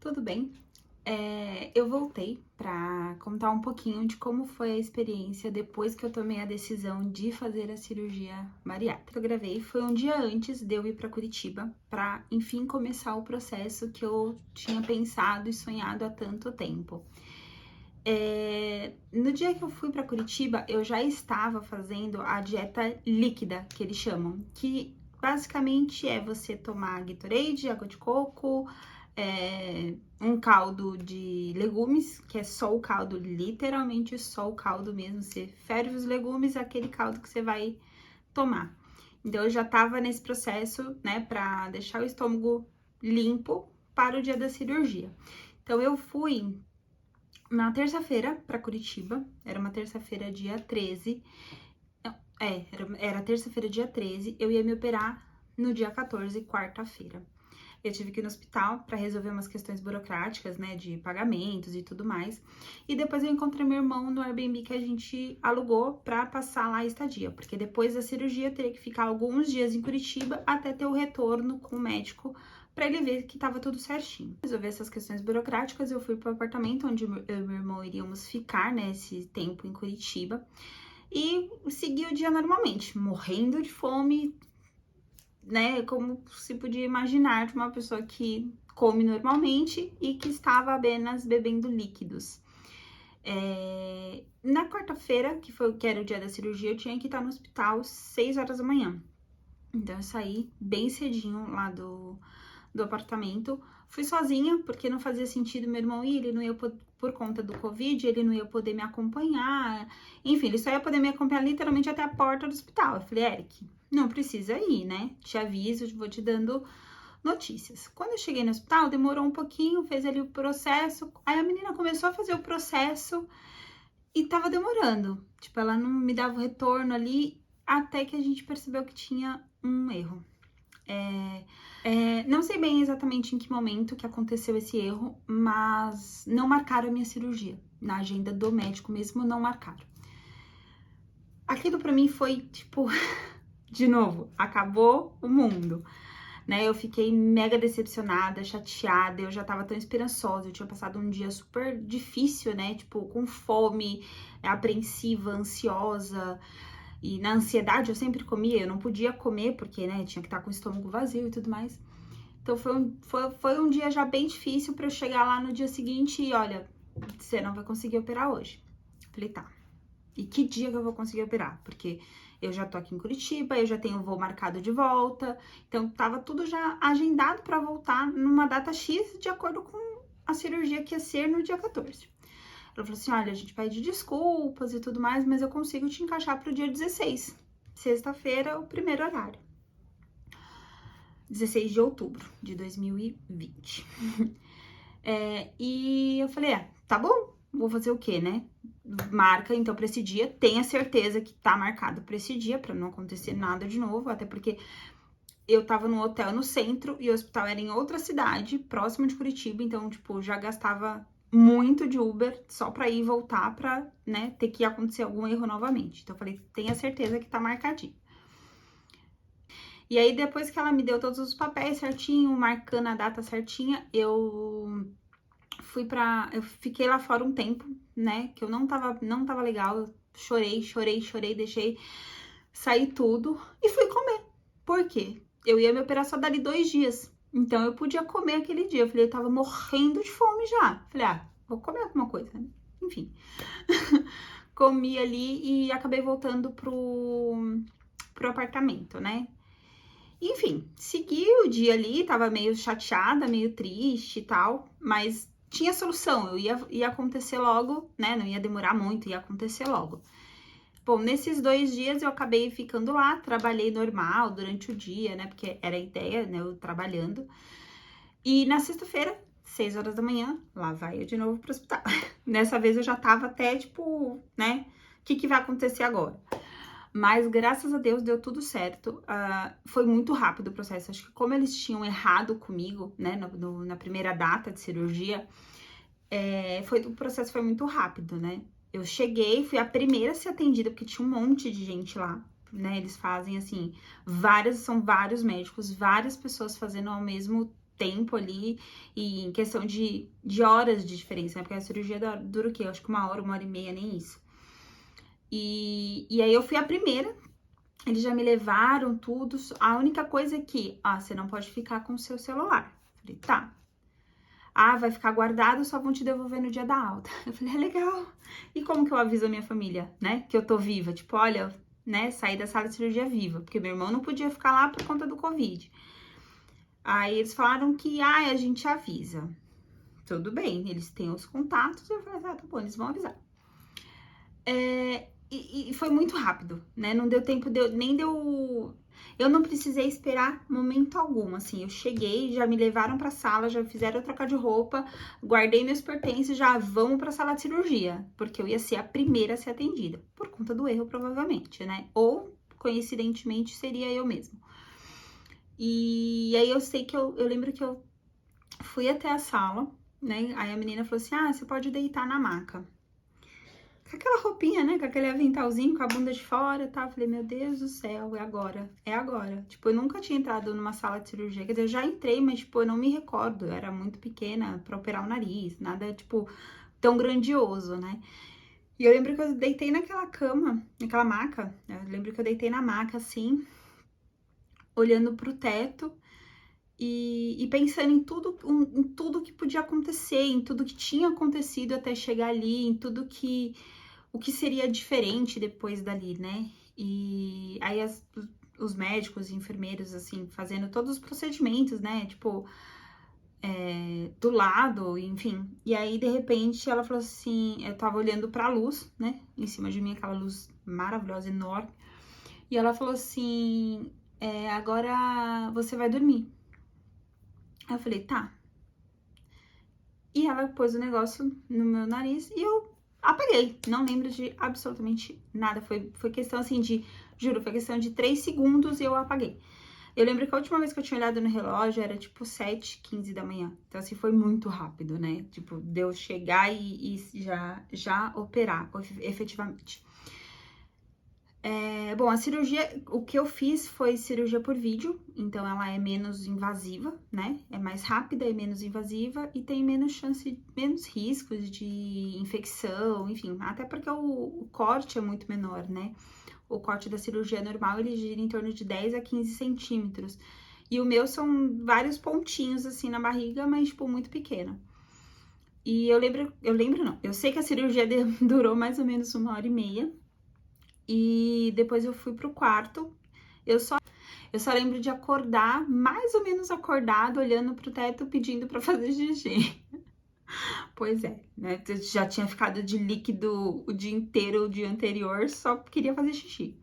Tudo bem? Eu voltei para contar um pouquinho de como foi a experiência depois que eu tomei a decisão de fazer a cirurgia bariátrica. Eu gravei foi um dia antes de eu ir para Curitiba, para enfim começar o processo que eu tinha pensado e sonhado há tanto tempo. No dia que eu fui para Curitiba, eu já estava fazendo a dieta líquida, que eles chamam, que basicamente é você tomar Gatorade, água de coco, um caldo de legumes, que é só o caldo, literalmente só o caldo mesmo. Você ferve os legumes, aquele caldo que você vai tomar. Então, eu já tava nesse processo, né, pra deixar o estômago limpo para o dia da cirurgia. Então, eu fui na terça-feira pra Curitiba, era uma terça-feira, dia 13. Era terça-feira, dia 13, eu ia me operar no dia 14, quarta-feira. Eu tive que ir no hospital para resolver umas questões burocráticas, né, de pagamentos e tudo mais. E depois eu encontrei meu irmão no Airbnb que a gente alugou para passar lá a estadia, porque depois da cirurgia eu teria que ficar alguns dias em Curitiba até ter o retorno com o médico para ele ver que tava tudo certinho. Resolver essas questões burocráticas, eu fui pro apartamento onde eu e meu irmão iríamos ficar, né, esse tempo em Curitiba. E segui o dia normalmente, morrendo de fome, né? Como se podia imaginar de uma pessoa que come normalmente e que estava apenas bebendo líquidos. Na quarta-feira, que era o dia da cirurgia, eu tinha que estar no hospital 6 horas da manhã. Então eu saí bem cedinho lá do apartamento. Fui sozinha, porque não fazia sentido meu irmão ir, ele não ia por conta do Covid, ele não ia poder me acompanhar. Enfim, ele só ia poder me acompanhar literalmente até a porta do hospital. Eu falei, Eric, não precisa ir, né? Te aviso, vou te dando notícias. Quando eu cheguei no hospital, demorou um pouquinho, fez ali o processo. Aí a menina começou a fazer o processo e tava demorando. Tipo, ela não me dava o retorno ali, até que a gente percebeu que tinha um erro. Não sei bem exatamente em que momento que aconteceu esse erro, mas não marcaram a minha cirurgia. Na agenda do médico mesmo, não marcaram. Aquilo pra mim foi, tipo, de novo, acabou o mundo, né? Eu fiquei mega decepcionada, chateada, eu já tava tão esperançosa, eu tinha passado um dia super difícil, né? Tipo, com fome, apreensiva, ansiosa. E na ansiedade eu sempre comia, eu não podia comer porque, né, tinha que estar com o estômago vazio e tudo mais. Então foi um dia já bem difícil para eu chegar lá no dia seguinte e olha, você não vai conseguir operar hoje. Falei, tá. E que dia que eu vou conseguir operar? Porque eu já tô aqui em Curitiba, eu já tenho o voo marcado de volta, então tava tudo já agendado para voltar numa data X de acordo com a cirurgia que ia ser no dia 14. Ela falou assim, olha, a gente pede desculpas e tudo mais, mas eu consigo te encaixar pro dia 16, sexta-feira, o primeiro horário. 16 de outubro de 2020. E eu falei, tá bom, vou fazer o quê, né? Marca então pra esse dia, tenha certeza que tá marcado pra esse dia, pra não acontecer nada de novo, até porque eu tava num hotel no centro e o hospital era em outra cidade, próximo de Curitiba, então, tipo, já gastava muito de Uber só pra ir e voltar pra, né, ter que acontecer algum erro novamente. Então, eu falei, tenha certeza que tá marcadinho. E aí, depois que ela me deu todos os papéis certinho, marcando a data certinha, eu fiquei lá fora um tempo, né, que eu não tava legal, eu chorei, deixei sair tudo e fui comer. Por quê? Eu ia me operar só dali 2 dias, então eu podia comer aquele dia. Eu falei, eu tava morrendo de fome já. Falei, vou comer alguma coisa, né? Enfim. Comi ali e acabei voltando pro apartamento, né? Enfim, segui o dia ali, tava meio chateada, meio triste e tal, mas tinha solução, ia acontecer logo, né? Não ia demorar muito, ia acontecer logo. Bom, nesses 2 dias eu acabei ficando lá, trabalhei normal durante o dia, né? Porque era a ideia, né? Eu trabalhando. E na sexta-feira, 6 horas da manhã, lá vai eu de novo pro hospital. Dessa vez eu já tava até, tipo, né? O que vai acontecer agora? Mas, graças a Deus, deu tudo certo. Foi muito rápido o processo. Acho que como eles tinham errado comigo, né, na primeira data de cirurgia, o processo foi muito rápido, né? Eu cheguei, fui a primeira a ser atendida, porque tinha um monte de gente lá, né? Eles fazem, assim, são vários médicos, várias pessoas fazendo ao mesmo tempo ali, e em questão de horas de diferença, né? Porque a cirurgia dura o quê? Eu acho que 1 hora e meia, nem isso. E aí eu fui a primeira, eles já me levaram tudo, a única coisa é que, você não pode ficar com o seu celular. Falei, tá. Vai ficar guardado, só vão te devolver no dia da alta. Eu falei, legal. E como que eu aviso a minha família, né? Que eu tô viva? Tipo, olha, né? Saí da sala de cirurgia viva. Porque meu irmão não podia ficar lá por conta do Covid. Aí eles falaram que, a gente avisa. Tudo bem, eles têm os contatos. Eu falei, tá bom, eles vão avisar. E foi muito rápido, né? Não deu tempo, nem deu... Eu não precisei esperar momento algum, assim, eu cheguei, já me levaram pra sala, já fizeram eu trocar de roupa, guardei meus pertences, já vamos pra sala de cirurgia, porque eu ia ser a primeira a ser atendida, por conta do erro, provavelmente, né? Ou, coincidentemente, seria eu mesma. E aí eu sei que eu lembro que eu fui até a sala, né? Aí a menina falou assim, você pode deitar na maca. Com aquela roupinha, né? Com aquele aventalzinho, com a bunda de fora e tal. Eu falei, meu Deus do céu, é agora. É agora. Tipo, eu nunca tinha entrado numa sala de cirurgia. Quer dizer, eu já entrei, mas, tipo, eu não me recordo. Eu era muito pequena pra operar o nariz. Nada, tipo, tão grandioso, né? E eu lembro que eu deitei naquela cama, naquela maca. Eu lembro que eu deitei na maca, assim, olhando pro teto. E pensando em tudo que podia acontecer, em tudo que tinha acontecido até chegar ali, em tudo que... o que seria diferente depois dali, né? E aí os médicos e enfermeiros, assim, fazendo todos os procedimentos, né? Tipo, do lado, enfim. E aí, de repente, ela falou assim, eu tava olhando pra luz, né? Em cima de mim, aquela luz maravilhosa, enorme. E ela falou assim, agora você vai dormir. Aí eu falei, tá. E ela pôs o negócio no meu nariz e eu apaguei. Não lembro de absolutamente nada. Foi questão assim de, juro, foi questão de 3 segundos e eu apaguei. Eu lembro que a última vez que eu tinha olhado no relógio era tipo 7h15 da manhã. Então assim, foi muito rápido, né? Tipo, deu chegar e já operar, efetivamente. Bom, a cirurgia, o que eu fiz foi cirurgia por vídeo, então ela é menos invasiva, né? É mais rápida, é menos invasiva e tem menos chance, menos riscos de infecção, enfim, até porque o corte é muito menor, né? O corte da cirurgia normal, ele gira em torno de 10 a 15 centímetros. E o meu são vários pontinhos, assim, na barriga, mas, tipo, muito pequeno. E eu sei que a cirurgia durou mais ou menos 1 hora e meia. E depois eu fui pro quarto. Eu só lembro de acordar, mais ou menos acordado, olhando pro teto, pedindo pra fazer xixi. Pois é, né? Eu já tinha ficado de líquido o dia inteiro, o dia anterior, só queria fazer xixi.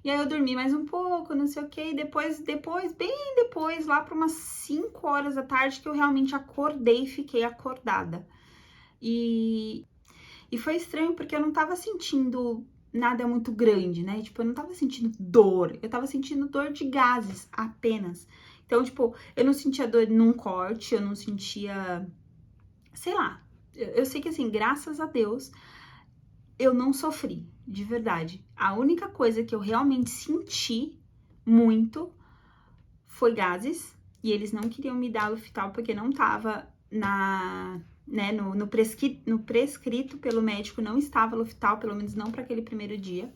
E aí eu dormi mais um pouco, não sei o que, e depois, bem depois, lá para umas 5 horas da tarde, que eu realmente acordei e fiquei acordada. E foi estranho, porque eu não tava sentindo nada muito grande, né? Tipo, eu não tava sentindo dor, eu tava sentindo dor de gases apenas. Então, tipo, eu não sentia dor num corte, eu não sentia, sei lá. Eu sei que, assim, graças a Deus, eu não sofri, de verdade. A única coisa que eu realmente senti muito foi gases, e eles não queriam me dar Luftal porque não tava no prescrito pelo médico, não estava Luftal, pelo menos não para aquele primeiro dia.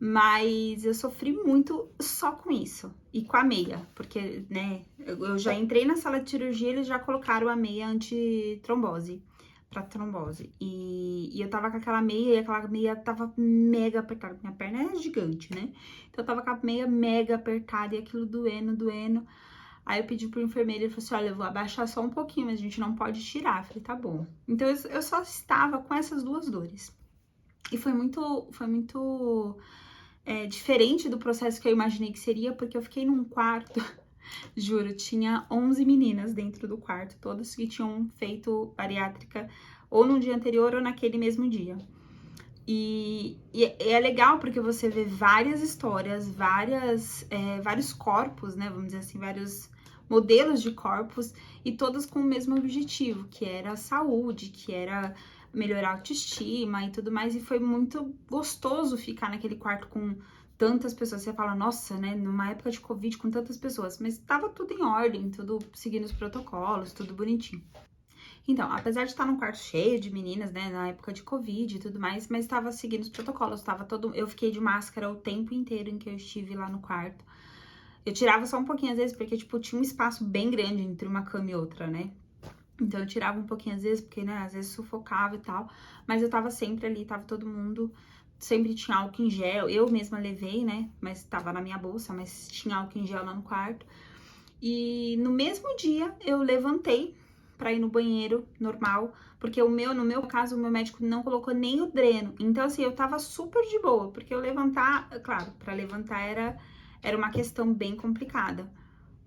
Mas eu sofri muito só com isso, e com a meia, porque, né, eu já entrei na sala de cirurgia, eles já colocaram a meia antitrombose, pra trombose, e eu tava com aquela meia, e aquela meia tava mega apertada, minha perna é gigante, né, então eu tava com a meia mega apertada, e aquilo doendo, aí eu pedi pro enfermeiro, ele falou assim, olha, eu vou abaixar só um pouquinho, mas a gente não pode tirar, eu falei, tá bom. Então eu só estava com essas duas dores, e foi muito diferente do processo que eu imaginei que seria, porque eu fiquei num quarto, juro, tinha 11 meninas dentro do quarto, todas que tinham feito bariátrica ou no dia anterior ou naquele mesmo dia. E é legal porque você vê várias histórias, vários corpos, né, vamos dizer assim, vários modelos de corpos, e todas com o mesmo objetivo, que era a saúde, que era melhorar a autoestima e tudo mais, e foi muito gostoso ficar naquele quarto com tantas pessoas, você fala, nossa, né, numa época de Covid com tantas pessoas, mas tava tudo em ordem, tudo seguindo os protocolos, tudo bonitinho. Então, apesar de estar num quarto cheio de meninas, né, na época de Covid e tudo mais, mas estava seguindo os protocolos, eu fiquei de máscara o tempo inteiro em que eu estive lá no quarto. Eu tirava só um pouquinho às vezes, porque, tipo, tinha um espaço bem grande entre uma cama e outra, né? Então, eu tirava um pouquinho às vezes, porque, né, às vezes sufocava e tal, mas eu tava sempre ali, tava todo mundo, sempre tinha álcool em gel, eu mesma levei, né, mas tava na minha bolsa, mas tinha álcool em gel lá no quarto. E no mesmo dia, eu levantei pra ir no banheiro normal, porque no meu caso, o meu médico não colocou nem o dreno. Então, assim, eu tava super de boa, porque eu levantar, claro, pra levantar era uma questão bem complicada,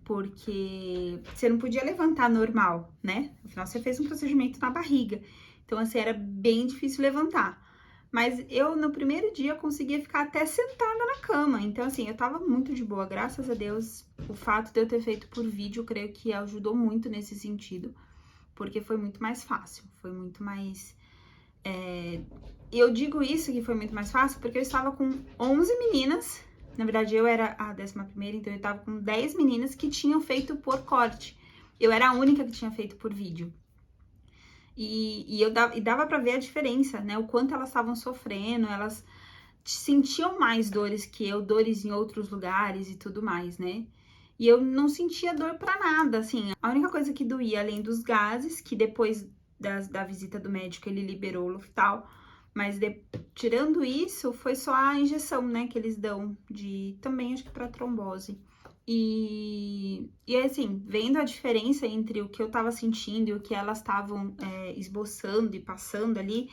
porque você não podia levantar normal, né? Afinal, você fez um procedimento na barriga. Então, assim, era bem difícil levantar. Mas eu, no primeiro dia, conseguia ficar até sentada na cama. Então, assim, eu tava muito de boa. Graças a Deus, o fato de eu ter feito por vídeo, creio que ajudou muito nesse sentido. Porque foi muito mais fácil. Foi muito mais... Eu digo isso, que foi muito mais fácil, porque eu estava com 11 meninas. Na verdade, eu era a 11ª, então eu tava com 10 meninas que tinham feito por corte. Eu era a única que tinha feito por vídeo. E dava pra ver a diferença, né? O quanto elas estavam sofrendo, elas sentiam mais dores que eu, dores em outros lugares e tudo mais, né? E eu não sentia dor pra nada, assim. A única coisa que doía, além dos gases, que depois da visita do médico ele liberou o Luftal, mas tirando isso, foi só a injeção, né, que eles dão também acho que pra trombose. E assim, vendo a diferença entre o que eu tava sentindo e o que elas estavam esboçando e passando ali,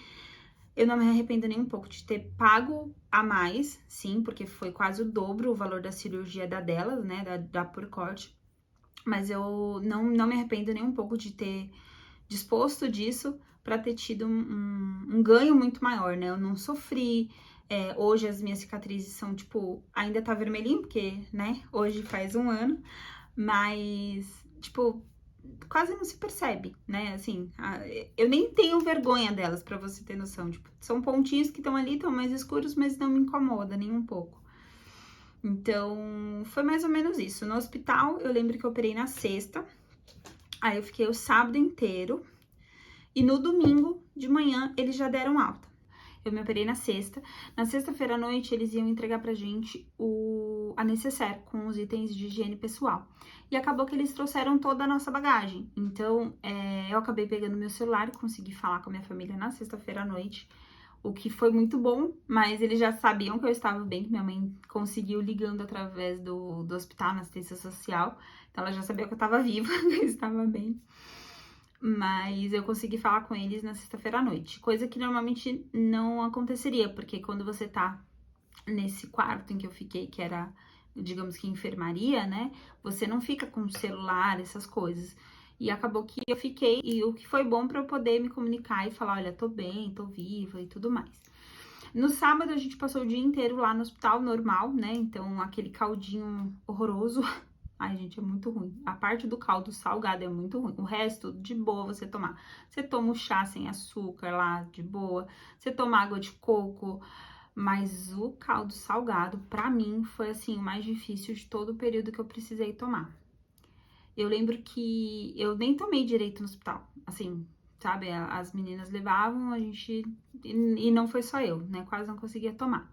eu não me arrependo nem um pouco de ter pago a mais, sim, porque foi quase o dobro o valor da cirurgia delas, né, da por corte. Mas eu não me arrependo nem um pouco de ter disposto disso para ter tido um ganho muito maior, né? Eu não sofri. Hoje as minhas cicatrizes são, tipo, ainda tá vermelhinho, porque, né, hoje faz 1 ano, mas, tipo, quase não se percebe, né? Assim, eu nem tenho vergonha delas, pra você ter noção. Tipo, são pontinhos que estão ali, estão mais escuros, mas não me incomoda nem um pouco. Então, foi mais ou menos isso. No hospital, eu lembro que eu operei na sexta, aí eu fiquei o sábado inteiro, e no domingo de manhã eles já deram alta. Eu me operei na sexta. Na sexta-feira à noite, eles iam entregar pra gente a necessaire com os itens de higiene pessoal. E acabou que eles trouxeram toda a nossa bagagem. Então, eu acabei pegando meu celular e consegui falar com a minha família na sexta-feira à noite, o que foi muito bom, mas eles já sabiam que eu estava bem, que minha mãe conseguiu ligando através do hospital, na assistência social. Então, ela já sabia que eu estava viva, que eu estava bem. Mas eu consegui falar com eles na sexta-feira à noite, coisa que normalmente não aconteceria, porque quando você tá nesse quarto em que eu fiquei, que era, digamos que enfermaria, né, você não fica com celular, essas coisas. E acabou que eu fiquei, e o que foi bom pra eu poder me comunicar e falar, olha, tô bem, tô viva e tudo mais. No sábado a gente passou o dia inteiro lá no hospital normal, né, então aquele caldinho horroroso. Ai, gente, é muito ruim. A parte do caldo salgado é muito ruim. O resto, de boa você tomar. Você toma o chá sem açúcar lá, de boa. Você toma água de coco. Mas o caldo salgado, pra mim, foi, assim, o mais difícil de todo o período que eu precisei tomar. Eu lembro que eu nem tomei direito no hospital. Assim, sabe? As meninas levavam, a gente... E não foi só eu, né? Quase não conseguia tomar.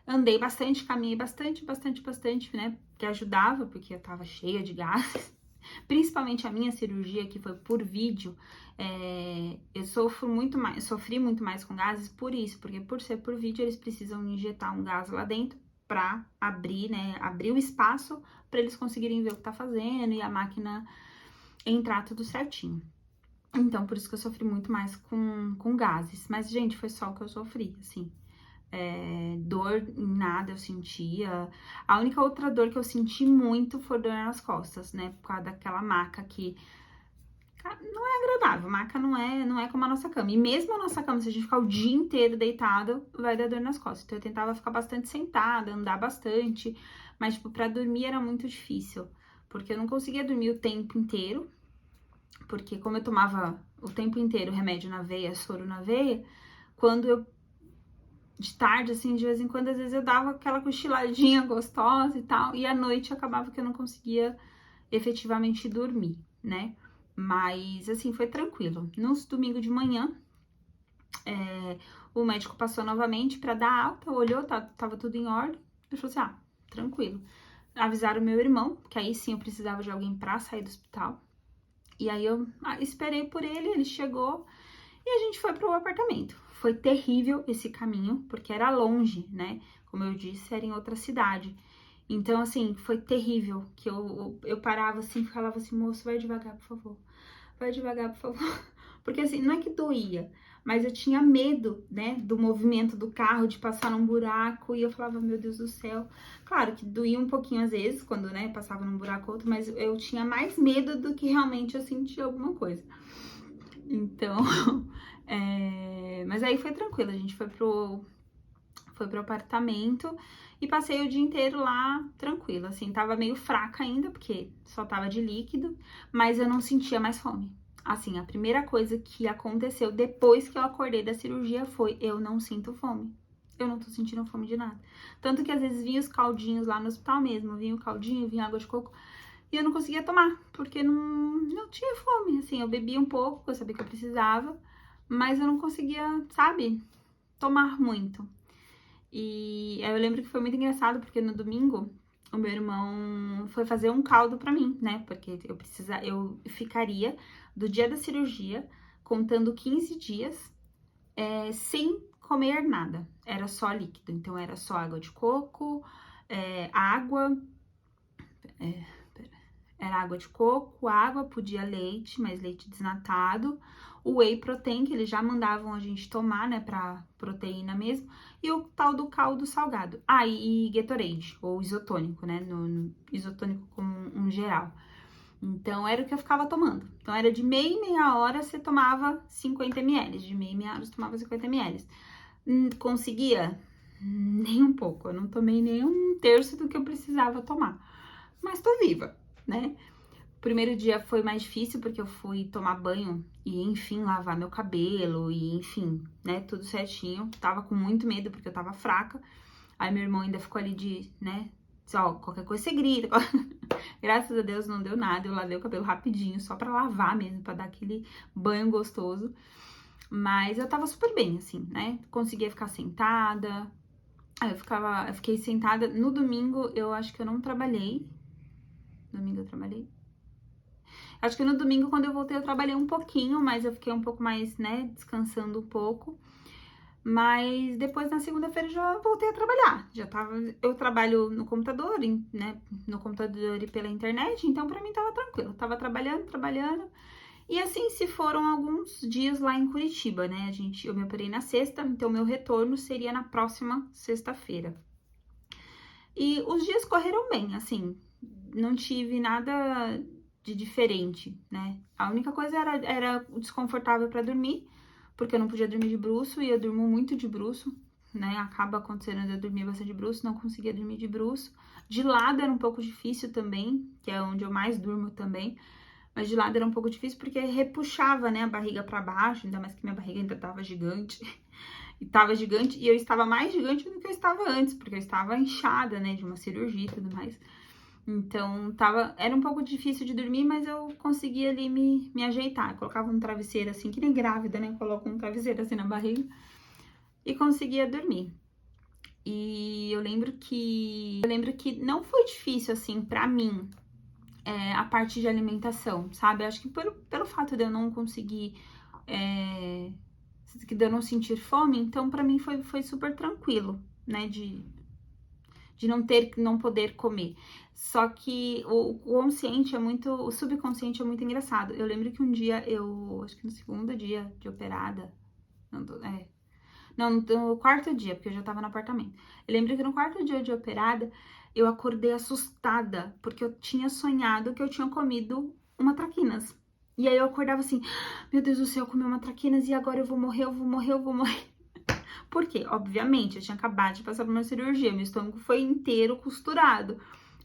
Andei bastante, caminhei bastante, né? Que ajudava, porque eu tava cheia de gases. Principalmente a minha cirurgia, que foi por vídeo, eu sofri muito mais com gases por isso, porque por ser por vídeo, eles precisam injetar um gás lá dentro pra abrir, né? Abrir o espaço pra eles conseguirem ver o que tá fazendo e a máquina entrar tudo certinho. Então, por isso que eu sofri muito mais com gases. Mas, gente, foi só o que eu sofri, assim. Dor em nada eu sentia. A única outra dor que eu senti muito foi dor nas costas, né? Por causa daquela maca que não é agradável. Maca não é como a nossa cama. E mesmo a nossa cama, se a gente ficar o dia inteiro deitado, vai dar dor nas costas. Então eu tentava ficar bastante sentada, andar bastante. Mas, tipo, pra dormir era muito difícil. Porque eu não conseguia dormir o tempo inteiro. Porque como eu tomava o tempo inteiro remédio na veia, soro na veia, quando eu de tarde, assim, de vez em quando, às vezes eu dava aquela cochiladinha gostosa e tal, e à noite acabava que eu não conseguia efetivamente dormir, né? Mas, assim, foi tranquilo. No domingo de manhã, o médico passou novamente pra dar alta, olhou, tava tudo em ordem, e falou assim, tranquilo. Avisaram meu irmão, que aí sim eu precisava de alguém pra sair do hospital. E aí eu esperei por ele chegou e a gente foi pro apartamento. Foi terrível esse caminho, porque era longe, né? Como eu disse, era em outra cidade. Então, assim, foi terrível, que eu parava assim, falava assim, moço, vai devagar, por favor. Vai devagar, por favor. Porque assim, não é que doía, mas eu tinha medo, né, do movimento do carro, de passar num buraco, e eu falava, meu Deus do céu. Claro que doía um pouquinho às vezes, quando, né, passava num buraco ou outro, mas eu tinha mais medo do que realmente eu sentia alguma coisa. Então, mas aí foi tranquilo, a gente foi pro apartamento e passei o dia inteiro lá tranquilo, assim, tava meio fraca ainda, porque só tava de líquido, mas eu não sentia mais fome. Assim, a primeira coisa que aconteceu depois que eu acordei da cirurgia foi, eu não sinto fome. Eu não tô sentindo fome de nada. Tanto que às vezes vinha os caldinhos lá no hospital mesmo, vinha o caldinho, vinha água de coco, e eu não conseguia tomar, porque não tinha fome, assim, eu bebia um pouco, eu sabia que eu precisava, mas eu não conseguia, sabe, tomar muito. E eu lembro que foi muito engraçado, porque no domingo o meu irmão foi fazer um caldo pra mim, né? Porque eu ficaria do dia da cirurgia, contando 15 dias, sem comer nada. Era só líquido. Então era só água de coco, água. Era água de coco, água, podia leite, mas leite desnatado, o whey protein, que eles já mandavam a gente tomar, né, pra proteína mesmo, e o tal do caldo salgado. E Gatorade, ou isotônico, né, no isotônico como um geral. Então, era o que eu ficava tomando. Então, era de meia em meia hora você tomava 50 ml, de meia em meia hora você tomava 50 ml. Conseguia? Nem um pouco, eu não tomei nem um terço do que eu precisava tomar. Mas tô viva, né? O primeiro dia foi mais difícil, porque eu fui tomar banho e, enfim, lavar meu cabelo e, enfim, né, tudo certinho. Tava com muito medo, porque eu tava fraca. Aí meu irmão ainda ficou ali né, ó, qualquer coisa você grita. Graças a Deus não deu nada, eu lavei o cabelo rapidinho, só pra lavar mesmo, pra dar aquele banho gostoso. Mas eu tava super bem, assim, né, conseguia ficar sentada. Aí eu fiquei sentada. No domingo, eu acho que eu não trabalhei. Domingo eu trabalhei? Acho que no domingo, quando eu voltei, eu trabalhei um pouquinho, mas eu fiquei um pouco mais, né, descansando um pouco. Mas depois, na segunda-feira, já voltei a trabalhar. Eu trabalho no computador, né, no computador e pela internet, então pra mim tava tranquilo. Tava trabalhando. E assim se foram alguns dias lá em Curitiba, né? Eu me operei na sexta, então meu retorno seria na próxima sexta-feira. E os dias correram bem, assim, não tive nada de diferente, né? A única coisa era desconfortável para dormir, porque eu não podia dormir de bruço e eu durmo muito de bruço, né? Acaba acontecendo de eu dormir bastante de bruço, não conseguia dormir de bruço. De lado era um pouco difícil também, que é onde eu mais durmo também, mas de lado era um pouco difícil porque repuxava, né, a barriga para baixo, ainda mais que minha barriga ainda tava gigante. E eu estava mais gigante do que eu estava antes, porque eu estava inchada, né, de uma cirurgia e tudo mais. Então, era um pouco difícil de dormir, mas eu conseguia ali me ajeitar. Eu colocava um travesseiro assim, que nem grávida, né? Coloco um travesseiro assim na barriga e conseguia dormir. E eu lembro que não foi difícil, assim, pra mim, a parte de alimentação, sabe? Acho que pelo fato de eu não conseguir, de eu não sentir fome, então pra mim foi super tranquilo, né? De não poder comer. Só que o subconsciente é muito engraçado. Eu lembro que um dia acho que no segundo dia de operada, no quarto dia, porque eu já tava no apartamento. Eu lembro que no quarto dia de operada, eu acordei assustada, porque eu tinha sonhado que eu tinha comido uma traquinas. E aí eu acordava assim, meu Deus do céu, eu comi uma traquinas e agora eu vou morrer. Por quê? Obviamente, eu tinha acabado de passar por uma cirurgia, meu estômago foi inteiro costurado.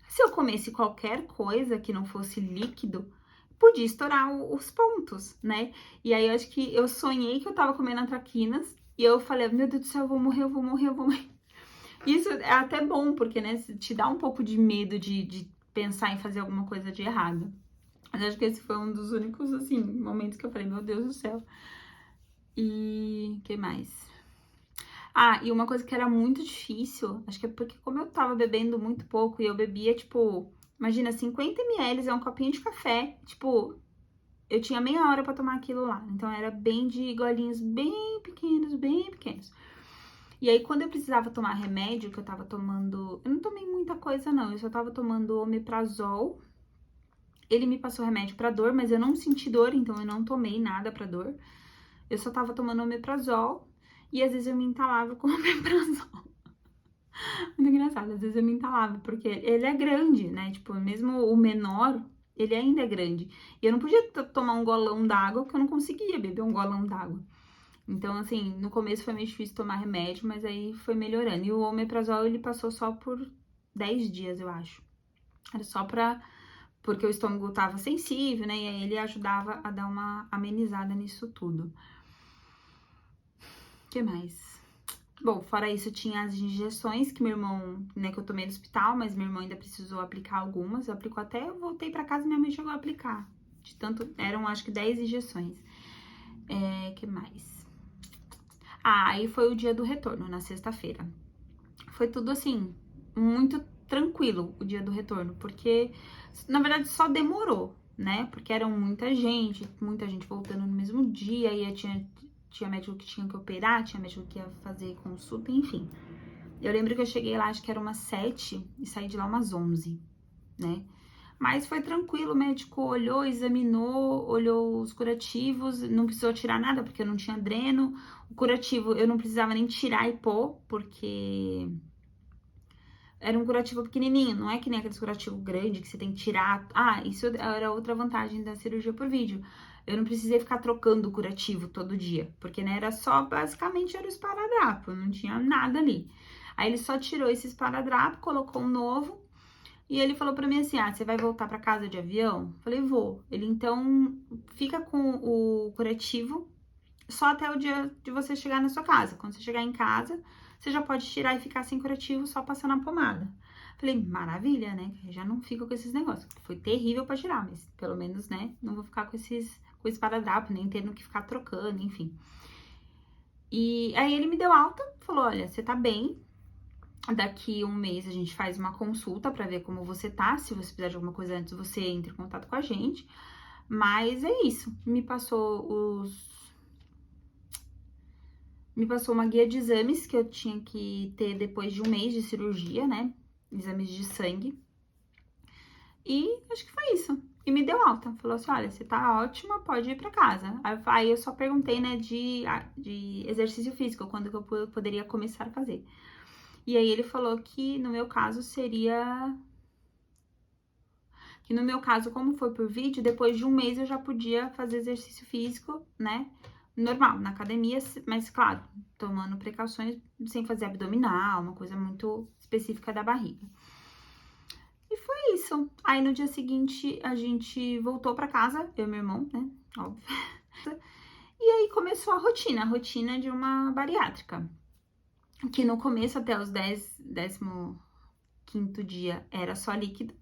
Se eu comesse qualquer coisa que não fosse líquido, podia estourar os pontos, né? E aí, eu acho que eu sonhei que eu tava comendo traquinas, E eu falei, meu Deus do céu, eu vou morrer, eu vou morrer, eu vou morrer. Isso é até bom, porque, né, te dá um pouco de medo de pensar em fazer alguma coisa de errado. Mas acho que esse foi um dos únicos, assim, momentos que eu falei, meu Deus do céu. E que mais? Ah, e uma coisa que era muito difícil, acho que é porque como eu tava bebendo muito pouco e eu bebia, tipo, imagina, 50 ml é um copinho de café, tipo, eu tinha meia hora pra tomar aquilo lá. Então era bem de golinhos bem pequenos, bem pequenos. E aí, quando eu precisava tomar remédio, que eu tava tomando... Eu não tomei muita coisa, não. Eu só tava tomando omeprazol. Ele me passou remédio pra dor, mas eu não senti dor, então eu não tomei nada pra dor. Eu só tava tomando omeprazol. E às vezes eu me entalava com omeprazol. Muito engraçado. Às vezes eu me entalava, porque ele é grande, né? Tipo, mesmo o menor, ele ainda é grande. E eu não podia tomar um golão d'água, porque eu não conseguia beber um golão d'água. Então, assim, no começo foi meio difícil tomar remédio, mas aí foi melhorando. E o omeprazol, ele passou só por 10 dias, eu acho. Era só porque o estômago tava sensível, né? E aí ele ajudava a dar uma amenizada nisso tudo. O que mais? Bom, fora isso, tinha as injeções que meu irmão, né, que eu tomei no hospital, mas meu irmão ainda precisou aplicar algumas. Aplicou até, eu voltei pra casa e minha mãe chegou a aplicar. De tanto, eram acho que 10 injeções. Que mais? Ah, aí foi o dia do retorno, na sexta-feira. Foi tudo assim, muito tranquilo o dia do retorno, porque na verdade só demorou, né? Porque eram muita gente voltando no mesmo dia, e tinha médico que tinha que operar, tinha médico que ia fazer consulta, enfim. Eu lembro que eu cheguei lá, acho que era umas 7 e saí de lá umas 11, né? Mas foi tranquilo, o médico olhou, examinou, olhou os curativos, não precisou tirar nada porque eu não tinha dreno. O curativo eu não precisava nem tirar e pôr, porque era um curativo pequenininho, não é que nem aqueles curativos grandes que você tem que tirar. Ah, isso era outra vantagem da cirurgia por vídeo. Eu não precisei ficar trocando o curativo todo dia, porque né, era só, basicamente era o esparadrapo, não tinha nada ali. Aí ele só tirou esse esparadrapo, colocou um novo. E ele falou pra mim assim, ah, você vai voltar pra casa de avião? Falei, vou. Ele, então, fica com o curativo só até o dia de você chegar na sua casa. Quando você chegar em casa, você já pode tirar e ficar sem curativo, só passando a pomada. Falei, maravilha, né? Eu já não fico com esses negócios. Foi terrível pra tirar, mas pelo menos, né, não vou ficar com com esse esparadrapo, nem tendo que ficar trocando, enfim. E aí ele me deu alta, falou, olha, você tá bem, daqui um mês a gente faz uma consulta pra ver como você tá. Se você precisar de alguma coisa antes, você entra em contato com a gente. Mas é isso. Me passou uma guia de exames que eu tinha que ter depois de um mês de cirurgia, né? Exames de sangue. E acho que foi isso. E me deu alta. Falou assim: olha, você tá ótima, pode ir pra casa. Aí eu só perguntei, né, de exercício físico, quando que eu poderia começar a fazer. E aí ele falou que no meu caso seria... Que no meu caso, como foi por vídeo, depois de um mês eu já podia fazer exercício físico, né? Normal, na academia, mas claro, tomando precauções, sem fazer abdominal, uma coisa muito específica da barriga. E foi isso. Aí no dia seguinte a gente voltou pra casa, eu e meu irmão, né? Óbvio. E aí começou a rotina de uma bariátrica. Que no começo, até os 15º dia, era só líquido.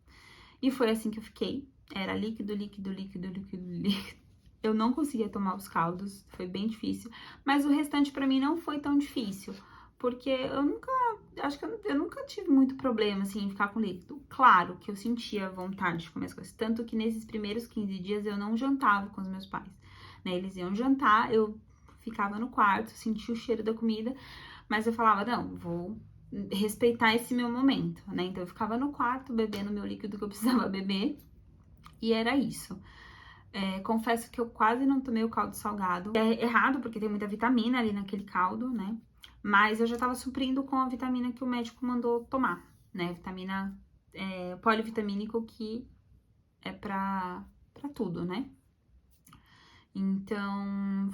E foi assim que eu fiquei. Era líquido, líquido, líquido, líquido, líquido. Eu não conseguia tomar os caldos, foi bem difícil. Mas o restante pra mim não foi tão difícil. Porque acho que eu nunca tive muito problema, assim, em ficar com líquido. Claro que eu sentia vontade de comer as coisas. Tanto que nesses primeiros 15 dias eu não jantava com os meus pais. Né? Eles iam jantar, eu ficava no quarto, sentia o cheiro da comida. Mas eu falava, não, vou respeitar esse meu momento, né? Então eu ficava no quarto bebendo meu líquido que eu precisava beber e era isso. Confesso que eu quase não tomei o caldo salgado. É errado porque tem muita vitamina ali naquele caldo, né? Mas eu já tava suprindo com a vitamina que o médico mandou tomar, né? Vitamina polivitamínico, que é pra tudo, né? Então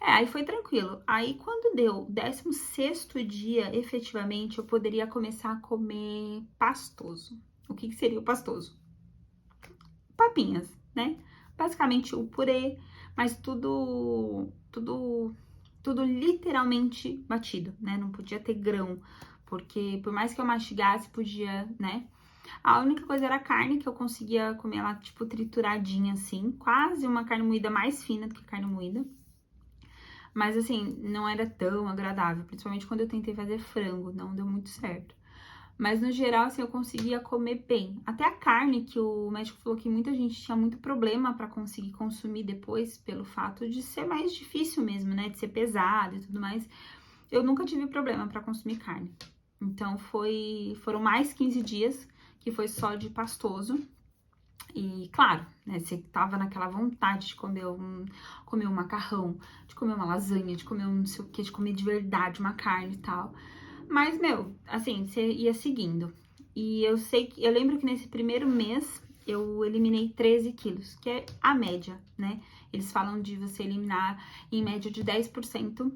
aí foi tranquilo. Aí, quando deu o 16º dia, efetivamente, eu poderia começar a comer pastoso. O que seria o pastoso? Papinhas, né? basicamente o purê, mas tudo literalmente batido, né? Não podia ter grão, porque por mais que eu mastigasse, podia, né? A única coisa era a carne, que eu conseguia comer ela, tipo, trituradinha, assim. Quase uma carne moída mais fina do que carne moída. Mas, assim, não era tão agradável. Principalmente quando eu tentei fazer frango, não deu muito certo. Mas, no geral, assim, eu conseguia comer bem. Até a carne, que o médico falou que muita gente tinha muito problema pra conseguir consumir depois, pelo fato de ser mais difícil mesmo, né? De ser pesado e tudo mais. Eu nunca tive problema pra consumir carne. Então, foram mais 15 dias que foi só de pastoso. E, claro, né, você tava naquela vontade de comer um macarrão, de comer uma lasanha, de comer um não sei o que, de comer de verdade uma carne e tal. Mas, meu, assim, você ia seguindo. E eu lembro que nesse primeiro mês eu eliminei 13 quilos, que é a média, né? Eles falam de você eliminar em média de 10%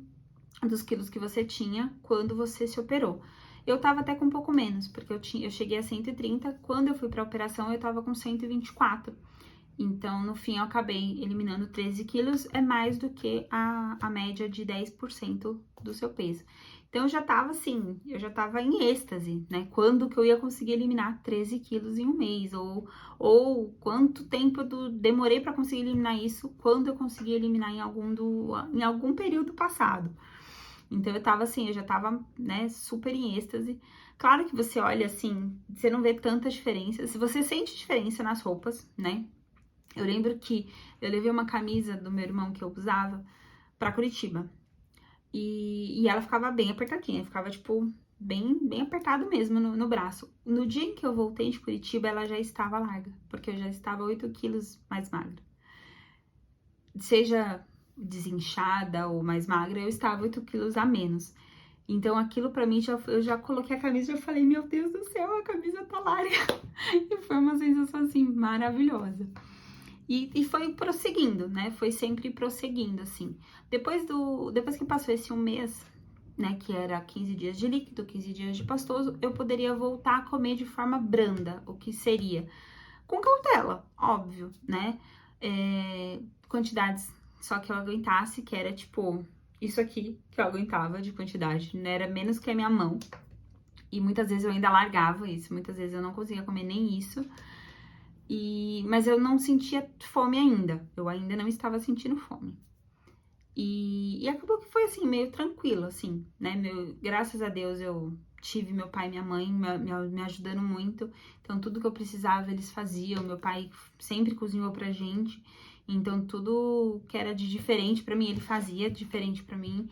dos quilos que você tinha quando você se operou. Eu tava até com um pouco menos, porque eu cheguei a 130, quando eu fui pra operação eu tava com 124. Então, no fim, eu acabei eliminando 13 quilos, é mais do que a média de 10% do seu peso. Então, eu já tava assim, eu já tava em êxtase, né? Quando que eu ia conseguir eliminar 13 quilos em um mês, ou quanto tempo eu demorei pra conseguir eliminar isso, quando eu consegui eliminar em algum período passado. Então, eu tava assim, eu já tava, né, super em êxtase. Claro que você olha assim, você não vê tanta diferença. Se você sente diferença nas roupas, né? Eu lembro que eu levei uma camisa do meu irmão que eu usava pra Curitiba. E ela ficava bem apertadinha, ficava, tipo, bem apertado mesmo no braço. No dia em que eu voltei de Curitiba, ela já estava larga, porque eu já estava 8 quilos mais magra. Seja desinchada ou mais magra, eu estava 8 quilos a menos. Então, aquilo pra mim, eu já coloquei a camisa e já falei, meu Deus do céu, a camisa tá larga. E foi uma sensação, assim, maravilhosa. E foi prosseguindo, né? Foi sempre prosseguindo, assim. Depois que passou esse um mês, né? Que era 15 dias de líquido, 15 dias de pastoso, eu poderia voltar a comer de forma branda, o que seria? Com cautela, óbvio, né? Quantidades só que eu aguentasse, que era tipo isso aqui que eu aguentava de quantidade, né? Era menos que a minha mão. E muitas vezes eu ainda largava isso, muitas vezes eu não conseguia comer nem isso. Mas eu não sentia fome ainda, eu ainda não estava sentindo fome. E acabou que foi assim, meio tranquilo, assim, né? Graças a Deus eu tive meu pai e minha mãe me ajudando muito. Então, tudo que eu precisava eles faziam. Meu pai sempre cozinhou pra gente. Então, tudo que era de diferente pra mim, ele fazia diferente pra mim.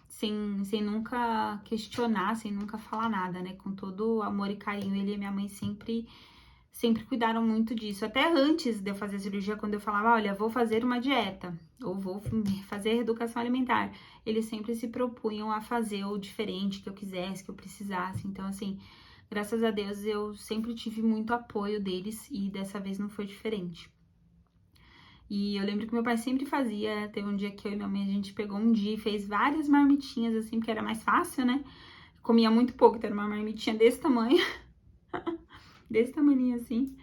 Sem nunca questionar, sem nunca falar nada, né? Com todo amor e carinho, ele e minha mãe sempre cuidaram muito disso. Até antes de eu fazer a cirurgia, quando eu falava, olha, vou fazer uma dieta, ou vou fazer reeducação alimentar, eles sempre se propunham a fazer o diferente que eu quisesse, que eu precisasse. Então, assim, graças a Deus, eu sempre tive muito apoio deles e dessa vez não foi diferente. E eu lembro que meu pai sempre fazia, teve um dia que eu e minha mãe, a gente pegou um dia e fez várias marmitinhas, assim, porque era mais fácil, né? Comia muito pouco, então era uma marmitinha desse tamanho, desse tamanho assim.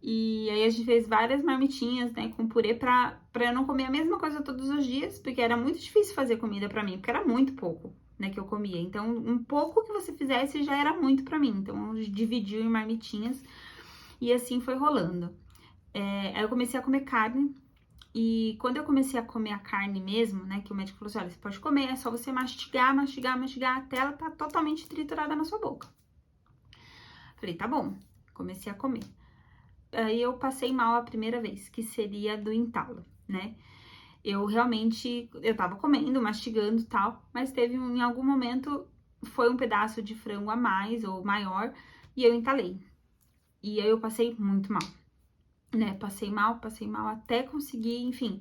E aí a gente fez várias marmitinhas, né, com purê pra eu não comer a mesma coisa todos os dias, porque era muito difícil fazer comida pra mim, porque era muito pouco, né, que eu comia. Então, um pouco que você fizesse já era muito pra mim. Então, a gente dividiu em marmitinhas e assim foi rolando. Aí eu comecei a comer carne. E quando eu comecei a comer a carne mesmo, né, que o médico falou assim, olha, você pode comer, é só você mastigar, até ela tá totalmente triturada na sua boca. Falei, tá bom, comecei a comer. Aí eu passei mal a primeira vez, que seria do entalo, né? Eu tava comendo, mastigando e tal, mas em algum momento, foi um pedaço de frango a mais ou maior, e eu entalei. E aí eu passei muito mal, né? Passei mal até conseguir, enfim,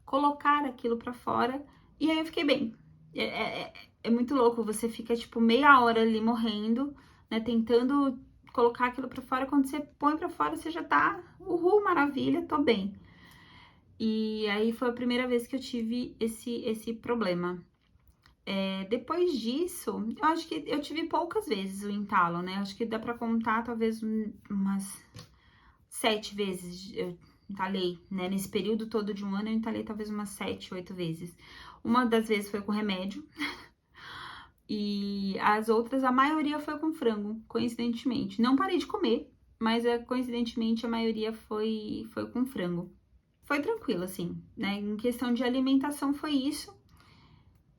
colocar aquilo pra fora, e aí eu fiquei bem. É muito louco, você fica, tipo, meia hora ali morrendo, né, tentando colocar aquilo pra fora, quando você põe pra fora, você já tá, uhul, maravilha, tô bem. E aí foi a primeira vez que eu tive esse problema. Depois disso, eu acho que eu tive poucas vezes o entalo, né, acho que dá pra contar talvez umas 7 vezes Entalei, né? Nesse período todo de um ano, eu entalei talvez umas 7, 8 vezes. Uma das vezes foi com remédio. E as outras, a maioria foi com frango, coincidentemente. Não parei de comer, mas coincidentemente a maioria foi com frango. Foi tranquilo, assim, né? Em questão de alimentação foi isso.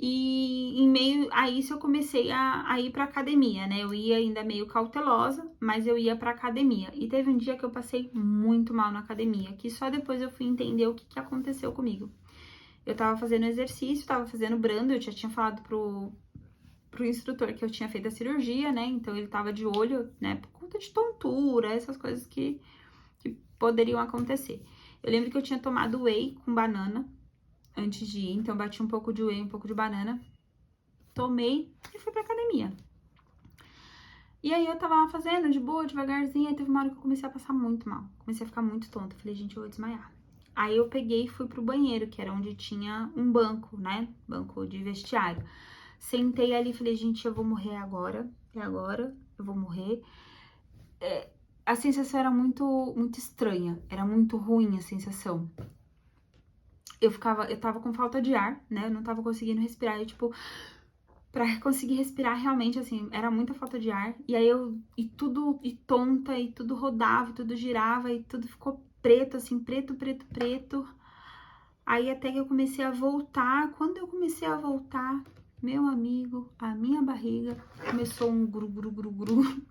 E em meio a isso eu comecei a ir pra academia, né? Eu ia ainda meio cautelosa, mas eu ia pra academia. E teve um dia que eu passei muito mal na academia, que só depois eu fui entender o que, que aconteceu comigo. Eu tava fazendo exercício, tava fazendo brando, eu já tinha falado pro instrutor que eu tinha feito a cirurgia, né? Então ele tava de olho, né? Por conta de tontura, essas coisas que poderiam acontecer. Eu lembro que eu tinha tomado whey com banana antes de ir, então bati um pouco de whey, um pouco de banana, tomei e fui pra academia. E aí eu tava lá fazendo, de boa, devagarzinho, aí teve uma hora que eu comecei a passar muito mal. Comecei a ficar muito tonta, falei, gente, eu vou desmaiar. Aí eu peguei e fui pro banheiro, que era onde tinha um banco, né? Banco de vestiário. Sentei ali e falei, gente, eu vou morrer agora, é agora, eu vou morrer. A sensação era muito estranha, era muito ruim a sensação. Eu tava com falta de ar, né? Eu não tava conseguindo respirar, tipo, pra conseguir respirar realmente, assim, era muita falta de ar. E aí e tonta, e tudo rodava, e tudo girava, e tudo ficou preto, assim, preto, preto, preto. Aí até que eu comecei a voltar. Quando eu comecei a voltar, meu amigo, a minha barriga começou um gru, gru, gru, gru.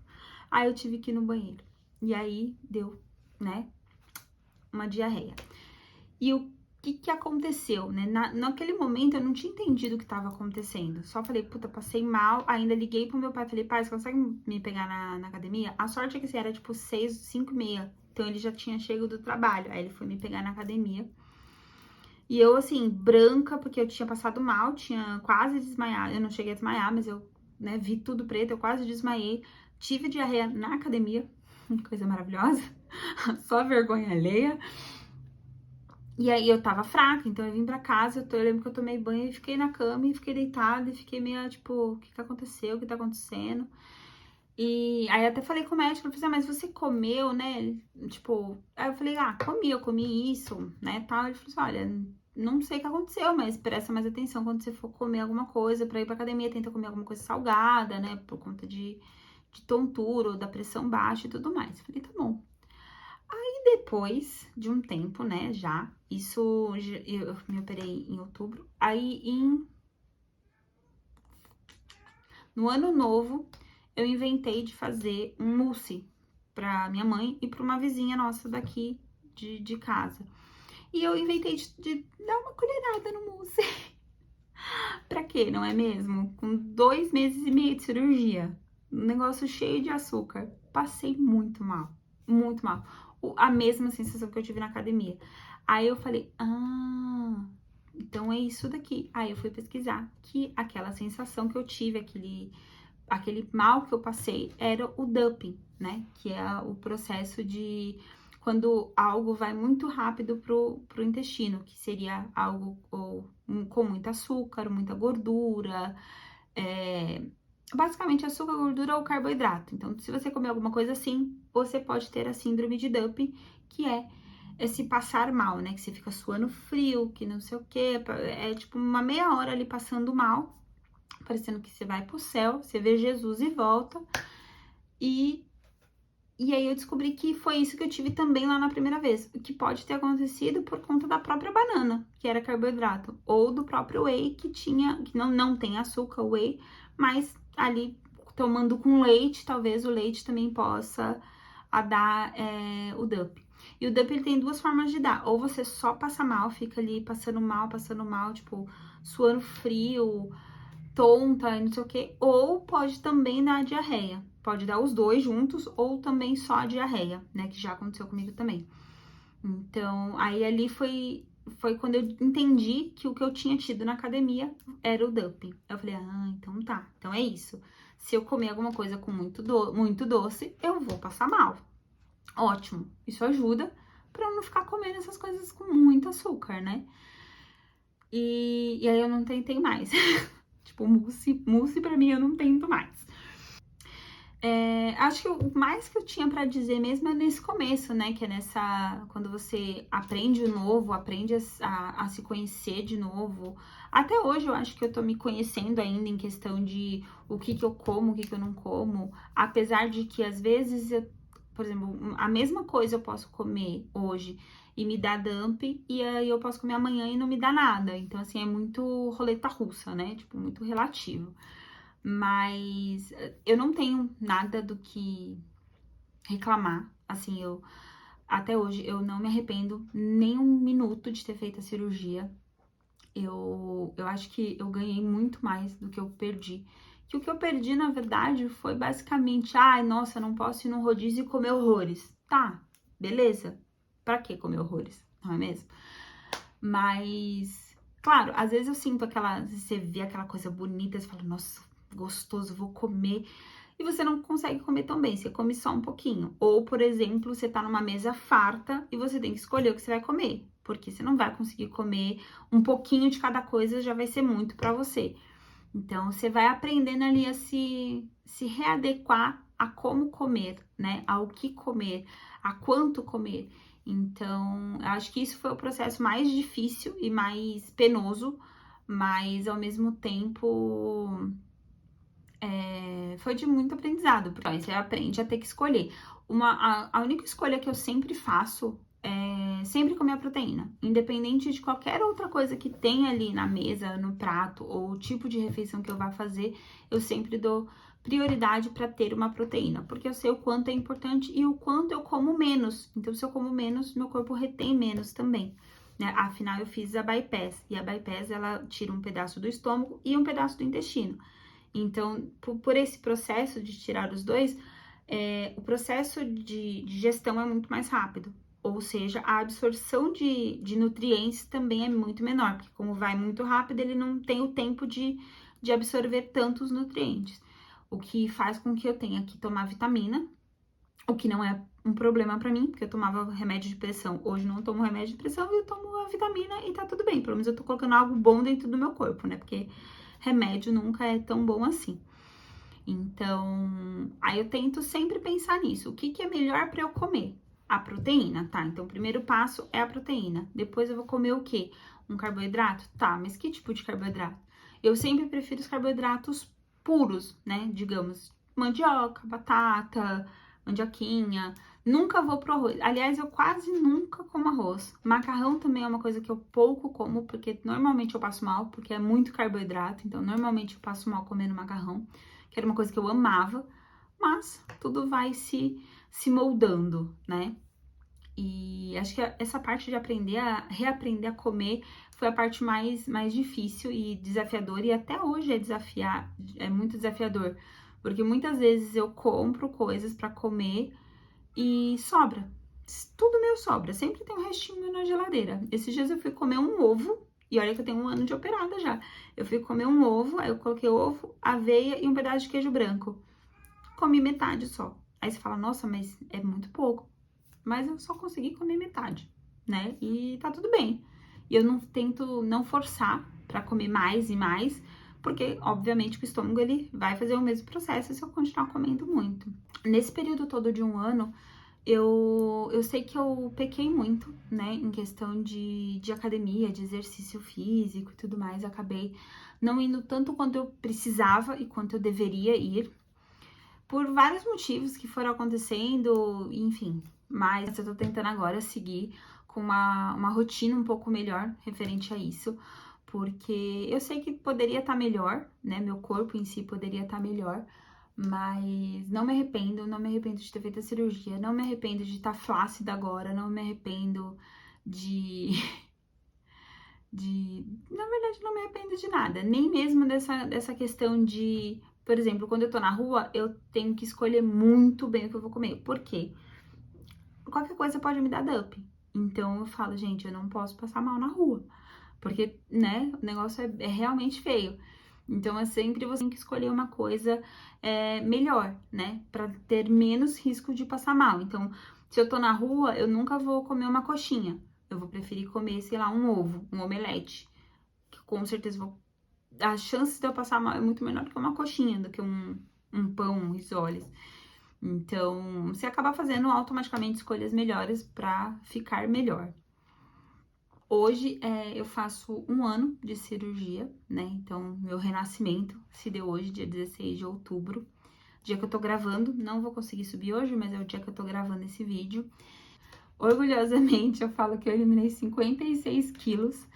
Aí eu tive que ir no banheiro. E aí deu, né, uma diarreia. E o que aconteceu, né? Naquele momento eu não tinha entendido o que estava acontecendo. Só falei, puta, passei mal. Ainda liguei pro meu pai, falei, pai, você consegue me pegar na academia? A sorte é que assim, era tipo 6, 5 e meia. Então ele já tinha chego do trabalho. Aí ele foi me pegar na academia. E eu, assim, branca, porque eu tinha passado mal, tinha quase desmaiado. Eu não cheguei a desmaiar, mas eu, né, vi tudo preto, eu quase desmaiei. Tive diarreia na academia, coisa maravilhosa, só vergonha alheia. E aí eu tava fraca, então eu vim pra casa, eu lembro que eu tomei banho e fiquei na cama e fiquei deitada e fiquei meio, tipo, o que que aconteceu, o que tá acontecendo? E aí até falei com o médico, ele falou assim, mas você comeu, né? Tipo, aí eu falei, comi, eu comi isso, né, tal. Ele falou assim, olha, não sei o que aconteceu, mas presta mais atenção quando você for comer alguma coisa, pra ir pra academia, tenta comer alguma coisa salgada, né, por conta de tontura ou da pressão baixa e tudo mais. Eu falei, tá bom. Depois de um tempo, né, eu me operei em outubro, no ano novo, eu inventei de fazer um mousse pra minha mãe e pra uma vizinha nossa daqui de casa. E eu inventei de dar uma colherada no mousse. Pra quê, não é mesmo? Com 2 meses e meio de cirurgia, um negócio cheio de açúcar, passei muito mal, muito mal. A mesma sensação que eu tive na academia. Aí eu falei, então é isso daqui. Aí eu fui pesquisar que aquela sensação que eu tive, aquele mal que eu passei, era o dumping, né? Que é o processo de quando algo vai muito rápido pro intestino, que seria algo com muito açúcar, muita gordura, basicamente açúcar, gordura ou carboidrato. Então, se você comer alguma coisa assim, você pode ter a síndrome de dumping, que é esse passar mal, né? Que você fica suando frio, que não sei o quê, é tipo uma meia hora ali passando mal, parecendo que você vai pro céu, você vê Jesus e volta. E aí eu descobri que foi isso que eu tive também lá na primeira vez, o que pode ter acontecido por conta da própria banana, que era carboidrato, ou do próprio whey que não tem açúcar, whey, mas ali tomando com leite, talvez o leite também possa dar o DUP. E o DUP ele tem duas formas de dar, ou você só passa mal, fica ali passando mal, tipo, suando frio, tonta e não sei o que, ou pode também dar diarreia. Pode dar os dois juntos, ou também só a diarreia, né? Que já aconteceu comigo também. Então, aí ali foi quando eu entendi que o que eu tinha tido na academia era o dumping. Eu falei, então tá, então é isso. Se eu comer alguma coisa com muito doce, eu vou passar mal. Ótimo, isso ajuda pra eu não ficar comendo essas coisas com muito açúcar, né? E aí eu não tentei mais. Tipo, mousse pra mim eu não tento mais. Acho que o mais que eu tinha pra dizer mesmo é nesse começo, né? Que é quando você aprende o novo, aprende a se conhecer de novo. Até hoje eu acho que eu tô me conhecendo ainda em questão de o que eu como, o que eu não como. Apesar de que às vezes por exemplo, a mesma coisa eu posso comer hoje e me dá dump, e aí eu posso comer amanhã e não me dá nada. Então, assim, é muito roleta russa, né? Tipo, muito relativo. Mas eu não tenho nada do que reclamar. Assim, até hoje eu não me arrependo nem um minuto de ter feito a cirurgia. Eu acho que eu ganhei muito mais do que eu perdi. Que o que eu perdi, na verdade, foi basicamente, ai, nossa, não posso ir no rodízio e comer horrores. Tá, beleza. Pra que comer horrores? Não é mesmo? Mas, claro, às vezes eu sinto você vê aquela coisa bonita, você fala, nossa, gostoso, vou comer. E você não consegue comer tão bem, você come só um pouquinho. Ou, por exemplo, você tá numa mesa farta e você tem que escolher o que você vai comer. Porque você não vai conseguir comer um pouquinho de cada coisa, já vai ser muito pra você. Então, você vai aprendendo ali a se readequar a como comer, né? Ao que comer, a quanto comer. Então, eu acho que isso foi o processo mais difícil e mais penoso, mas ao mesmo tempo foi de muito aprendizado, porque aí você aprende a ter que escolher. A única escolha que eu sempre faço é sempre comer a proteína, independente de qualquer outra coisa que tenha ali na mesa, no prato, ou o tipo de refeição que eu vá fazer, eu sempre dou prioridade para ter uma proteína, porque eu sei o quanto é importante e o quanto eu como menos. Então, se eu como menos, meu corpo retém menos também. Né? Afinal, eu fiz a bypass, e a bypass ela tira um pedaço do estômago e um pedaço do intestino. Então, por esse processo de tirar os dois, o processo de digestão é muito mais rápido. Ou seja, a absorção de nutrientes também é muito menor, porque como vai muito rápido, ele não tem o tempo de absorver tantos nutrientes. O que faz com que eu tenha que tomar vitamina, o que não é um problema pra mim, porque eu tomava remédio de pressão. Hoje não tomo remédio de pressão e eu tomo a vitamina e tá tudo bem. Pelo menos eu tô colocando algo bom dentro do meu corpo, né? Porque remédio nunca é tão bom assim. Então, aí eu tento sempre pensar nisso. O que é melhor para eu comer? A proteína, tá? Então, o primeiro passo é a proteína. Depois eu vou comer o quê? Um carboidrato? Tá, mas que tipo de carboidrato? Eu sempre prefiro os carboidratos puros, né? Digamos, mandioca, batata, mandioquinha. Nunca vou pro arroz. Aliás, eu quase nunca como arroz. Macarrão também é uma coisa que eu pouco como, porque normalmente eu passo mal, porque é muito carboidrato. Então, normalmente eu passo mal comendo macarrão, que era uma coisa que eu amava, mas tudo vai se moldando, né? E acho que essa parte de reaprender a comer foi a parte mais difícil e desafiadora, e até hoje é muito desafiador, porque muitas vezes eu compro coisas para comer e sobra. Tudo meu sobra, sempre tem um restinho na geladeira. Esses dias eu fui comer um ovo, e olha que eu tenho 1 ano de operada já. Eu fui comer um ovo, aí eu coloquei ovo, aveia e um pedaço de queijo branco. Comi metade só. Aí você fala, nossa, mas é muito pouco. Mas eu só consegui comer metade, né? E tá tudo bem. E eu não tento não forçar pra comer mais e mais, porque obviamente o estômago ele vai fazer o mesmo processo se eu continuar comendo muito. Nesse período todo de 1 ano, eu sei que eu pequei muito, né, em questão de academia, de exercício físico e tudo mais. Acabei não indo tanto quanto eu precisava e quanto eu deveria ir, por vários motivos que foram acontecendo, enfim. Mas eu tô tentando agora seguir com uma rotina um pouco melhor referente a isso, porque eu sei que poderia estar melhor, né, meu corpo em si poderia estar melhor, mas não me arrependo, não me arrependo de ter feito a cirurgia, não me arrependo de estar flácida agora, não me arrependo de... Na verdade, não me arrependo de nada, nem mesmo dessa questão de, por exemplo, quando eu tô na rua, eu tenho que escolher muito bem o que eu vou comer. Por quê? Qualquer coisa pode me dar dump. Então eu falo, gente, eu não posso passar mal na rua, porque, né, o negócio é realmente feio. Então, é sempre você tem que escolher uma coisa melhor, né? Pra ter menos risco de passar mal. Então, se eu tô na rua, eu nunca vou comer uma coxinha. Eu vou preferir comer, sei lá, um ovo, um omelete. Que com certeza a chance de eu passar mal é muito menor do que uma coxinha, do que um um pão, um risoles. Então, você acaba fazendo automaticamente escolhas melhores para ficar melhor. Hoje, eu faço 1 ano de cirurgia, né? Então, meu renascimento se deu hoje, dia 16 de outubro. Dia que eu tô gravando, não vou conseguir subir hoje, mas é o dia que eu tô gravando esse vídeo. Orgulhosamente, eu falo que eu eliminei 56 quilos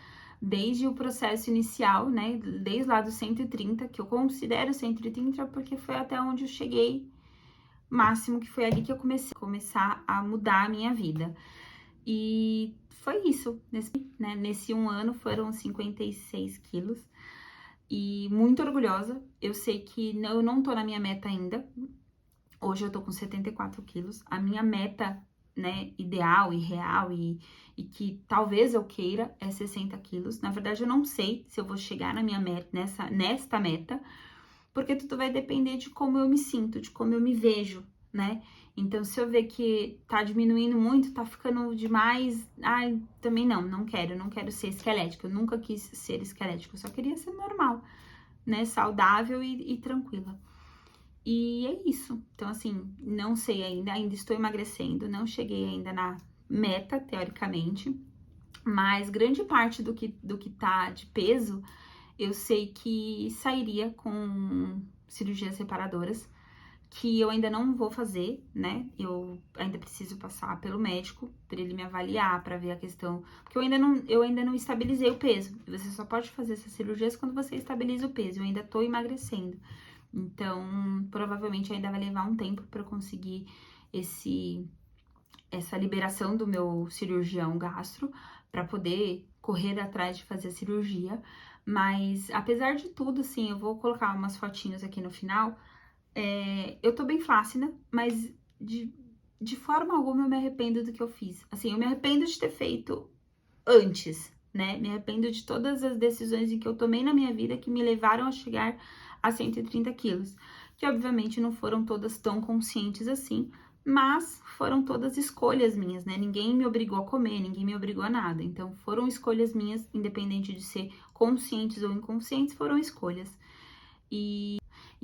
desde o processo inicial, né? Desde lá dos 130, que eu considero 130 porque foi até onde eu cheguei máximo, que foi ali que eu comecei a mudar a minha vida. E foi isso, nesse 1 ano foram 56 quilos. E muito orgulhosa, eu sei que eu não tô na minha meta ainda. Hoje eu tô com 74 quilos. A minha meta, né, ideal e real e que talvez eu queira é 60 quilos. Na verdade, eu não sei se eu vou chegar na minha meta, nesta meta, porque tudo vai depender de como eu me sinto, de como eu me vejo, né? Então, se eu ver que tá diminuindo muito, tá ficando demais, ai, também não quero ser esquelética. Eu nunca quis ser esquelética, eu só queria ser normal, né? Saudável e tranquila. E é isso. Então, assim, não sei ainda estou emagrecendo, não cheguei ainda na meta, teoricamente, mas grande parte do que tá de peso, eu sei que sairia com cirurgias reparadoras, que eu ainda não vou fazer, né? Eu ainda preciso passar pelo médico, para ele me avaliar, para ver a questão, porque eu ainda não estabilizei o peso. Você só pode fazer essas cirurgias quando você estabiliza o peso. Eu ainda tô emagrecendo. Então, provavelmente ainda vai levar um tempo para eu conseguir essa liberação do meu cirurgião gastro para poder correr atrás de fazer a cirurgia. Mas, apesar de tudo, assim, eu vou colocar umas fotinhos aqui no final. Eu tô bem flácida, mas de forma alguma eu me arrependo do que eu fiz. Assim, eu me arrependo de ter feito antes, né? Me arrependo de todas as decisões em que eu tomei na minha vida que me levaram a chegar a 130 quilos. Que obviamente não foram todas tão conscientes assim, mas foram todas escolhas minhas, né? Ninguém me obrigou a comer, ninguém me obrigou a nada. Então foram escolhas minhas, independente de ser conscientes ou inconscientes, foram escolhas. E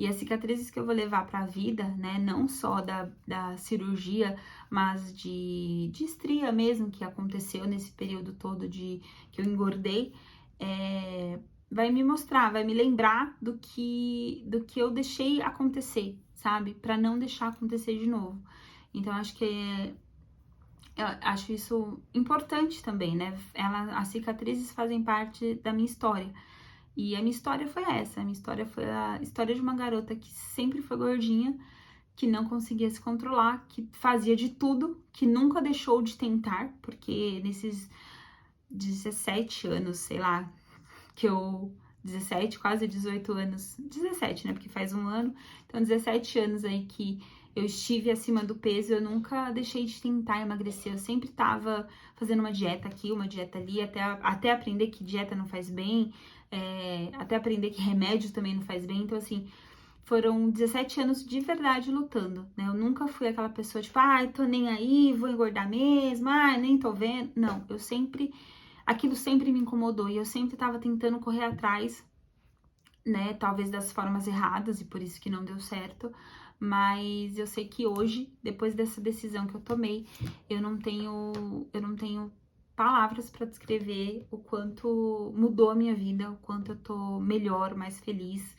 as cicatrizes que eu vou levar para a vida, né, não só da cirurgia, mas de estria mesmo, que aconteceu nesse período todo que eu engordei, vai me mostrar, vai me lembrar do que eu deixei acontecer, sabe? Para não deixar acontecer de novo. Então, eu acho isso importante também, né? As cicatrizes fazem parte da minha história. E a minha história foi essa, a minha história foi a história de uma garota que sempre foi gordinha, que não conseguia se controlar, que fazia de tudo, que nunca deixou de tentar, porque nesses 17 anos, sei lá, 17, quase 18 anos, 17, né, porque faz 1 ano, então 17 anos aí que eu estive acima do peso, eu nunca deixei de tentar emagrecer, eu sempre tava fazendo uma dieta aqui, uma dieta ali, até aprender que dieta não faz bem, até aprender que remédio também não faz bem, então assim, foram 17 anos de verdade lutando, né, eu nunca fui aquela pessoa tipo, tô nem aí, vou engordar mesmo, nem tô vendo, não, aquilo sempre me incomodou e eu sempre tava tentando correr atrás, né, talvez das formas erradas e por isso que não deu certo, mas eu sei que hoje, depois dessa decisão que eu tomei, eu não tenho palavras para descrever o quanto mudou a minha vida, o quanto eu tô melhor, mais feliz.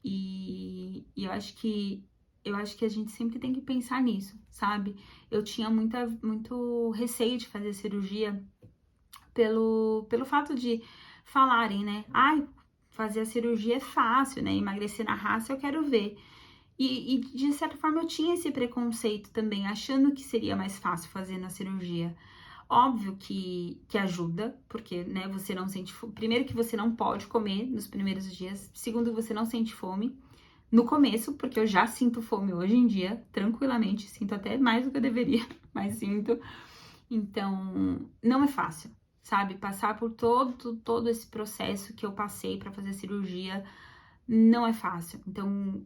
E eu acho que a gente sempre tem que pensar nisso, sabe? Eu tinha muito receio de fazer cirurgia pelo fato de falarem, né? Fazer a cirurgia é fácil, né? Emagrecer na raça eu quero ver. E de certa forma eu tinha esse preconceito também, achando que seria mais fácil fazer na cirurgia. Óbvio que ajuda, porque, né, você não sente fome. Primeiro que você não pode comer nos primeiros dias. Segundo, que você não sente fome no começo, porque eu já sinto fome hoje em dia, tranquilamente. Sinto até mais do que eu deveria, mas sinto. Então, não é fácil, sabe? Passar por todo esse processo que eu passei para fazer a cirurgia não é fácil. Então,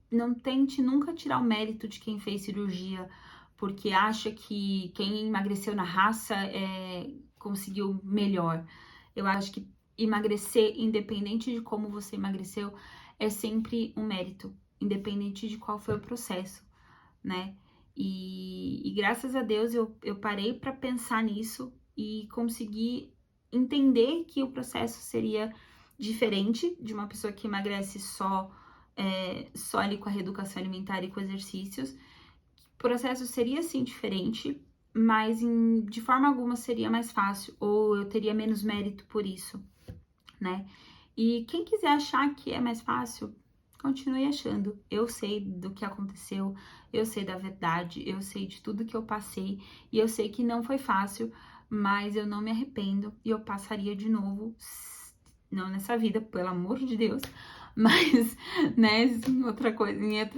não tente nunca tirar o mérito de quem fez cirurgia, porque acha que quem emagreceu na raça conseguiu melhor. Eu acho que emagrecer, independente de como você emagreceu, é sempre um mérito. independente de qual foi o processo, né? E graças a Deus eu parei para pensar nisso e consegui entender que o processo seria diferente de uma pessoa que emagrece só ali com a reeducação alimentar e com exercícios. O processo seria sim diferente, mas de forma alguma seria mais fácil, ou eu teria menos mérito por isso, né? E quem quiser achar que é mais fácil, continue achando. Eu sei do que aconteceu, eu sei da verdade, eu sei de tudo que eu passei, e eu sei que não foi fácil, mas eu não me arrependo e eu passaria de novo, não nessa vida, pelo amor de Deus, mas, né, em outra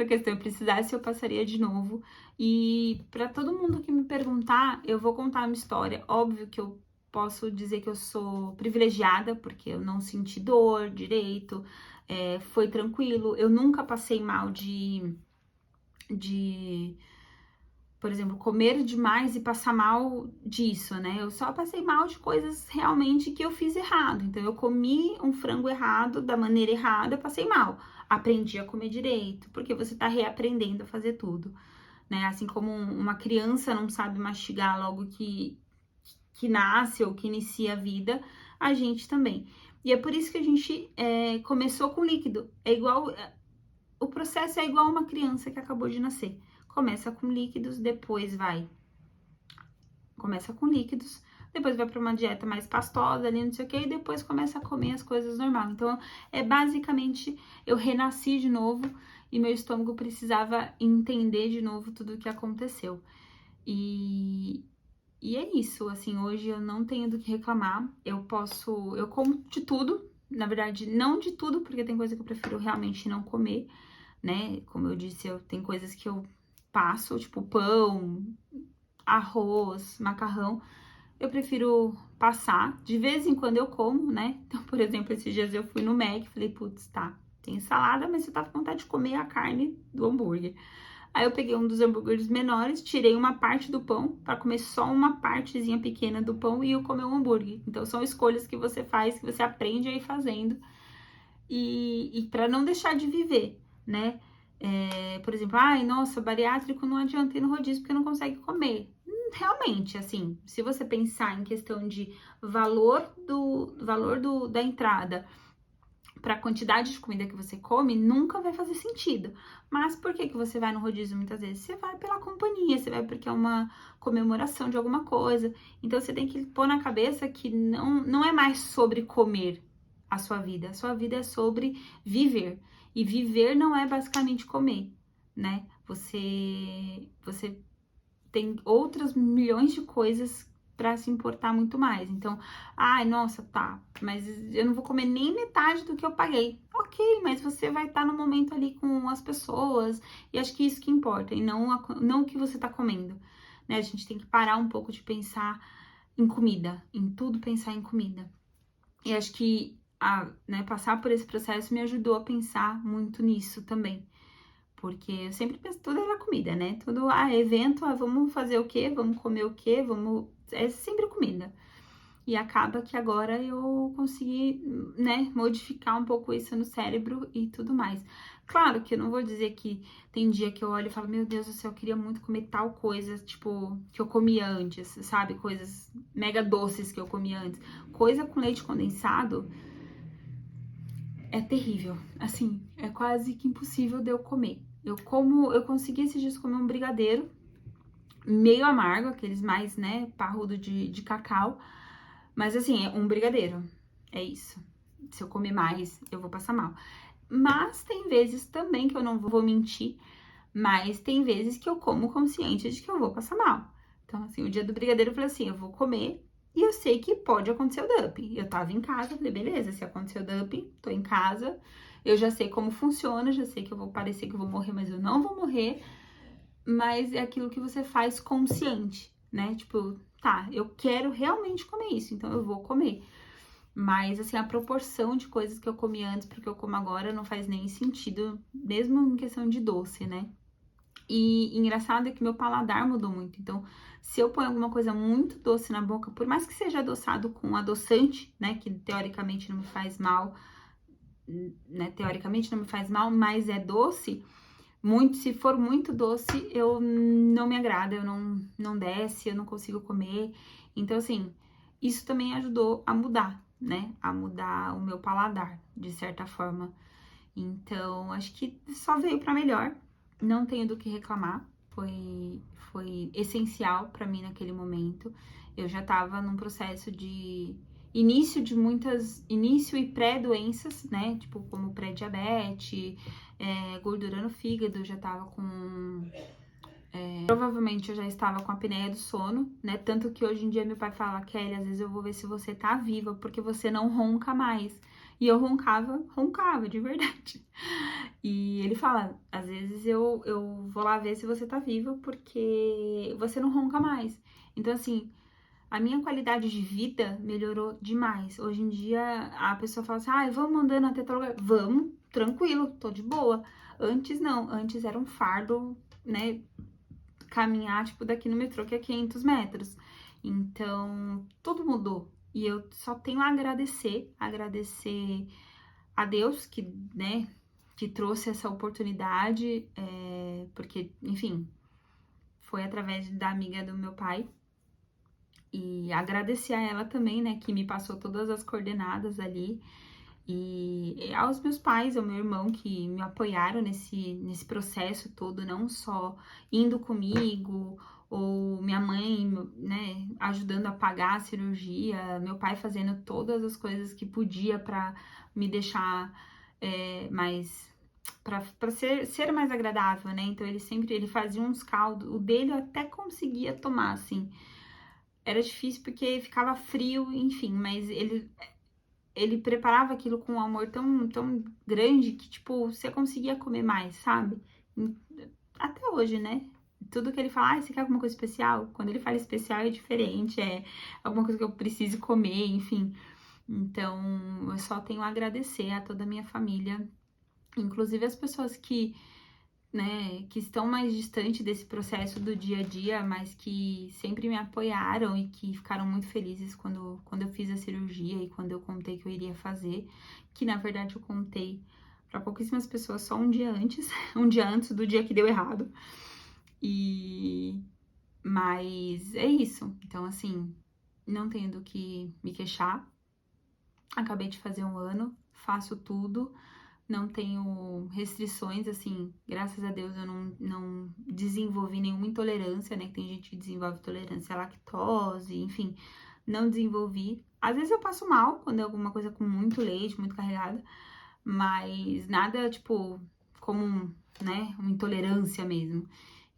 questão, eu precisasse, eu passaria de novo. E para todo mundo que me perguntar, eu vou contar uma história. Óbvio que eu posso dizer que eu sou privilegiada, porque eu não senti dor direito, foi tranquilo. Eu nunca passei mal por exemplo, comer demais e passar mal disso, né? Eu só passei mal de coisas realmente que eu fiz errado. Então, eu comi um frango errado, da maneira errada, passei mal. Aprendi a comer direito, porque você tá reaprendendo a fazer tudo, né? Assim como uma criança não sabe mastigar logo que nasce ou que inicia a vida, a gente também. E é por isso que a gente começou com líquido. O processo é igual uma criança que acabou de nascer. Começa com líquidos, depois começa com líquidos, depois vai para uma dieta mais pastosa ali, não sei o que, e depois começa a comer as coisas normal. Então, basicamente, eu renasci de novo e meu estômago precisava entender de novo tudo o que aconteceu. E é isso, assim, hoje eu não tenho do que reclamar, eu como de tudo, na verdade, não de tudo, porque tem coisa que eu prefiro realmente não comer, né? Como eu disse, tem coisas que eu passo, tipo pão, arroz, macarrão, eu prefiro passar. De vez em quando eu como, né? Então, por exemplo, esses dias eu fui no Mac e falei, putz, tá, tem salada, mas eu tava com vontade de comer a carne do hambúrguer. Aí eu peguei um dos hambúrgueres menores, tirei uma parte do pão para comer só uma partezinha pequena do pão e eu comer um hambúrguer. Então são escolhas que você faz, que você aprende a ir fazendo e para não deixar de viver, né? Por exemplo, ai, nossa, bariátrico não adianta ir no rodízio porque não consegue comer. Realmente, assim, se você pensar em questão de valor da entrada para a quantidade de comida que você come, nunca vai fazer sentido. Mas por que você vai no rodízio muitas vezes? Você vai pela companhia, você vai porque é uma comemoração de alguma coisa. Então você tem que pôr na cabeça que não é mais sobre comer a sua vida é sobre viver. E viver não é basicamente comer, né? Você tem outras milhões de coisas para se importar muito mais. Então, ai, nossa, tá, mas eu não vou comer nem metade do que eu paguei. Ok, mas você vai estar no momento ali com as pessoas, e acho que isso que importa, e não o que você tá comendo, né? A gente tem que parar um pouco de pensar em comida, em tudo pensar em comida. E acho que passar por esse processo me ajudou a pensar muito nisso também. Porque eu sempre penso, tudo era comida, né? Tudo, evento, vamos fazer o quê? Vamos comer o quê? É sempre comida. E acaba que agora eu consegui, né, modificar um pouco isso no cérebro e tudo mais. Claro que eu não vou dizer que tem dia que eu olho e falo, meu Deus do céu, eu queria muito comer tal coisa, tipo, que eu comia antes, sabe? Coisas mega doces que eu comia antes. Coisa com leite condensado é terrível. Assim, é quase que impossível de eu comer. Eu consegui esses dias comer um brigadeiro meio amargo, aqueles mais, né, parrudo de cacau. Mas assim, é um brigadeiro. É isso. Se eu comer mais, eu vou passar mal. Mas tem vezes também que eu não vou mentir, mas tem vezes que eu como consciente de que eu vou passar mal. Então, assim, o dia do brigadeiro eu falei assim, eu vou comer e eu sei que pode acontecer o dump. Eu tava em casa, falei, beleza, se acontecer o dump, tô em casa, eu já sei como funciona, já sei que eu vou parecer que eu vou morrer, mas eu não vou morrer. Mas é aquilo que você faz consciente, né? Tipo, tá, eu quero realmente comer isso, então eu vou comer. Mas, assim, a proporção de coisas que eu comi antes pro que eu como agora não faz nem sentido, mesmo em questão de doce, né? E engraçado é que meu paladar mudou muito. Então, se eu ponho alguma coisa muito doce na boca, por mais que seja adoçado com adoçante, né? Que teoricamente não me faz mal, né, teoricamente não me faz mal, mas é doce, se for muito doce, eu não me agrada, eu não desce, eu não consigo comer. Então, assim, isso também ajudou a mudar, né? A mudar o meu paladar, de certa forma. Então, acho que só veio pra melhor. Não tenho do que reclamar. Foi essencial pra mim naquele momento. Eu já tava num processo de início e pré-doenças, né? Tipo, como pré-diabetes, gordura no fígado, já tava com... provavelmente eu já estava com a apneia do sono, né? Tanto que hoje em dia meu pai fala, Kelly, às vezes eu vou ver se você tá viva, porque você não ronca mais. E eu roncava de verdade. E ele fala, às vezes eu vou lá ver se você tá viva, porque você não ronca mais. Então, assim, a minha qualidade de vida melhorou demais. Hoje em dia, a pessoa fala assim, vamos andando até tal lugar. Vamos, tranquilo, tô de boa. Antes não, antes era um fardo, né, caminhar, tipo, daqui no metrô, que é 500 metros. Então, tudo mudou. E eu só tenho a agradecer a Deus que, né, que trouxe essa oportunidade, porque, enfim, foi através da amiga do meu pai. E agradecer a ela também, né, que me passou todas as coordenadas ali. E aos meus pais, ao meu irmão, que me apoiaram nesse processo todo, não só indo comigo, ou minha mãe, né, ajudando a pagar a cirurgia, meu pai fazendo todas as coisas que podia para me deixar mais... para ser mais agradável, né? Então ele fazia uns caldos, o dele eu até conseguia tomar, assim. Era difícil porque ficava frio, enfim, mas ele preparava aquilo com um amor tão grande que, tipo, você conseguia comer mais, sabe? Até hoje, né? Tudo que ele fala, você quer alguma coisa especial? Quando ele fala especial é diferente, é alguma coisa que eu preciso comer, enfim. Então, eu só tenho a agradecer a toda a minha família, inclusive as pessoas que, né, que estão mais distante desse processo do dia a dia, mas que sempre me apoiaram e que ficaram muito felizes quando eu fiz a cirurgia e quando eu contei que eu iria fazer, que na verdade eu contei para pouquíssimas pessoas só um dia antes, um dia antes do dia que deu errado. Mas é isso. Então, assim, não tenho do que me queixar. Acabei de fazer um ano, faço tudo. Não tenho restrições, assim, graças a Deus eu não desenvolvi nenhuma intolerância, né? Tem gente que desenvolve intolerância à lactose, enfim, não desenvolvi. Às vezes eu passo mal quando é alguma coisa com muito leite, muito carregada, mas nada, tipo, como, né, uma intolerância mesmo.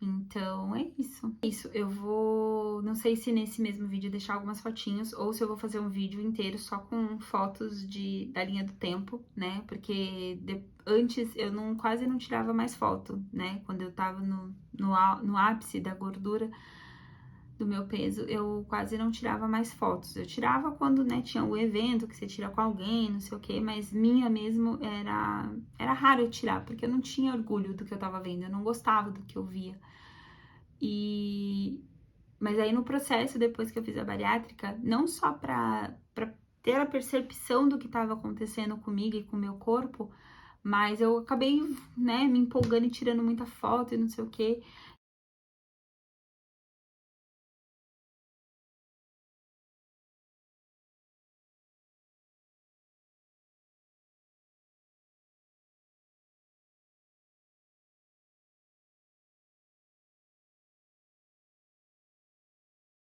Então, é isso. Eu vou... Não sei se nesse mesmo vídeo deixar algumas fotinhos ou se eu vou fazer um vídeo inteiro só com fotos da linha do tempo, né? Porque antes eu quase não tirava mais foto, né? Quando eu tava no ápice da gordura do meu peso, eu quase não tirava mais fotos. Eu tirava quando, né, tinha o evento que você tira com alguém, não sei o quê, mas minha mesmo era raro eu tirar, porque eu não tinha orgulho do que eu tava vendo, eu não gostava do que eu via. Mas aí no processo, depois que eu fiz a bariátrica, não só pra ter a percepção do que estava acontecendo comigo e com o meu corpo, mas eu acabei, né, me empolgando e tirando muita foto e não sei o quê.